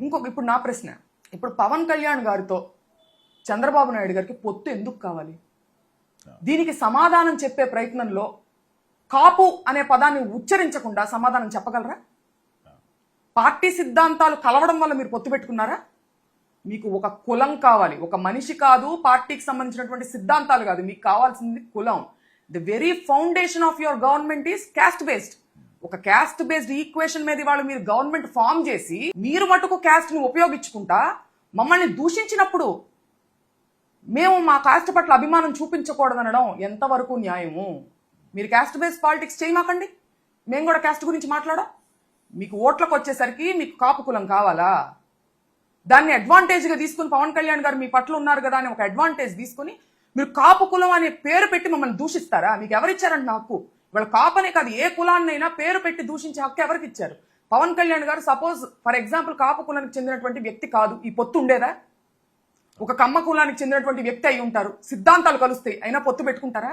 ఇప్పుడు నా ప్రశ్న, ఇప్పుడు పవన్ కళ్యాణ్ గారితో చంద్రబాబు నాయుడు గారికి పొత్తు ఎందుకు కావాలి? దీనికి సమాధానం చెప్పే ప్రయత్నంలో కాపు అనే పదాన్ని ఉచ్చరించకుండా సమాధానం చెప్పగలరా? పార్టీ సిద్ధాంతాలు కలవడం వల్ల మీరు పొత్తు పెట్టుకున్నారా? మీకు ఒక కులం కావాలి, ఒక మనిషి కాదు, పార్టీకి సంబంధించినటువంటి సిద్ధాంతాలు కాదు, మీకు కావాల్సింది కులం. The very foundation of your government is caste based. ఒక క్యాస్ట్ బేస్డ్ ఈక్వేషన్ మీద వాళ్ళు మీరు గవర్నమెంట్ ఫామ్ చేసి మీరు మటుకు క్యాస్ట్ ని ఉపయోగించుకుంటా మమ్మల్ని దూషించినప్పుడు మేము మా కాస్ట్ పట్ల అభిమానం చూపించకూడదనడం ఎంతవరకు న్యాయము? మీరు క్యాస్ట్ బేస్డ్ పాలిటిక్స్ చేయమాకండి, మేము కూడా క్యాస్ట్ గురించి మాట్లాడాం. మీకు ఓట్లకు వచ్చేసరికి మీకు కాపు కులం కావాలా? దాన్ని అడ్వాంటేజ్గా తీసుకుని పవన్ కళ్యాణ్ గారు మీ పట్ల ఉన్నారు కదా అని ఒక అడ్వాంటేజ్ తీసుకుని మీరు కాపు కులం అనే పేరు పెట్టి మమ్మల్ని దూషిస్తారా? మీకు ఎవరిచ్చారండి హక్కు? ఇవాళ కాపు అనే కాదు, ఏ కులాన్నైనా పేరు పెట్టి దూషించే హక్కు ఎవరికి ఇచ్చారు? పవన్ కళ్యాణ్ గారు సపోజ్ ఫర్ ఎగ్జాంపుల్ కాపు కులానికి చెందినటువంటి వ్యక్తి కాదు, ఈ పొత్తు ఉండేదా? ఒక కమ్మ కులానికి చెందినటువంటి వ్యక్తి అయి ఉంటారు, సిద్ధాంతాలు కలుస్తాయి, అయినా పొత్తు పెట్టుకుంటారా?